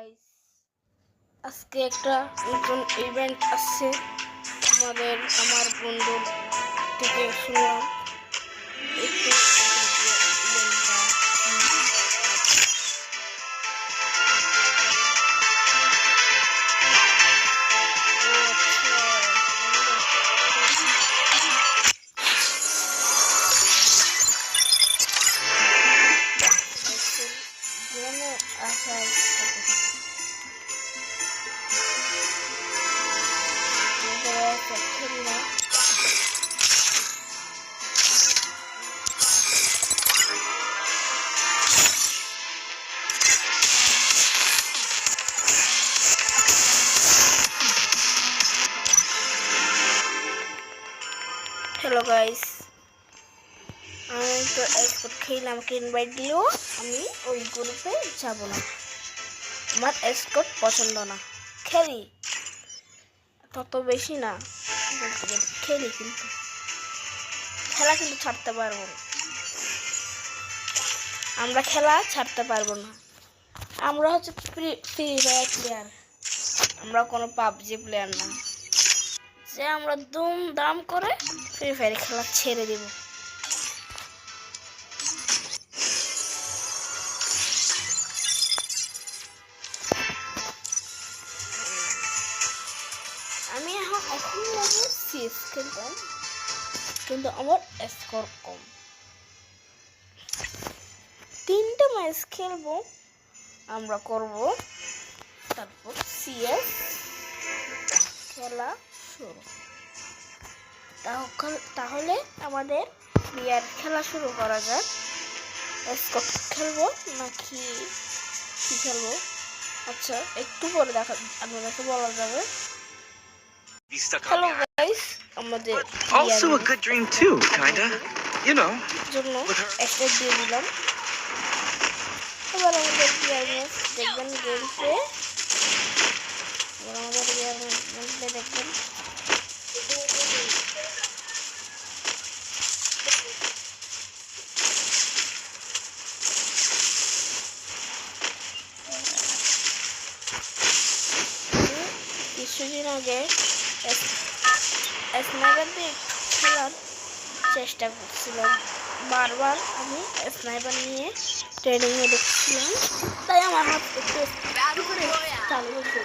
Guys, আজকে একটা নতুন ইভেন্ট আসছে। আমার বন্ধুর থেকে শুনলাম একটু ইভেন্টটা আসার হ্যালো গাইস, আমি তো এসকোট খেলে আমাকে ইনভাইট দিলেও আমি ওই গ্রুপে যাব না। আমার এসকোট পছন্দ না। খেলি তত বেশি না, বলতে গেলে খেলি, কিন্তু খেলা কিন্তু ছাড়তে পারবো না। আমরা খেলা ছাড়তে পারবো না। আমরা হচ্ছে ফ্রি ফায়ার প্লেয়ার, আমরা কোনো পাবজি প্লেয়ার না যে আমরা দুম দাম করে ফ্রি ফায়ার খেলা ছেড়ে দিব। আমি এখন সিএস খেলতাম, কিন্তু আমার স্কোর কম। 3টে ম্যাচ খেলবো, আমরা করব, তারপর সিএস খেলা শুরু। তাহলে আমাদের প্লেয়ার খেলা শুরু করা যাক। স্কোর খেলবো নাকি কি খেলবো? আচ্ছা, একটু পরে আপনাদেরকে বলা যাবে। Hello guys, আমাদের also a good dream too, kinda. You know, জন্য একটা দিয়ে দিলাম। এবার আমাদের প্লেয়ার ম্যাচ দেখবেন, গেম প্লে। এবার আমাদের প্লেয়ার ম্যাচ দেখবেন। কিছুদিন আগে স্নাইপার দিয়ে খেলার চেষ্টা করছিলাম, বারবার আমি স্নাইপার নিয়ে ট্রেনিংয়ে দেখছিলাম, তাই আমার হাত একটু চালু হয়েছে।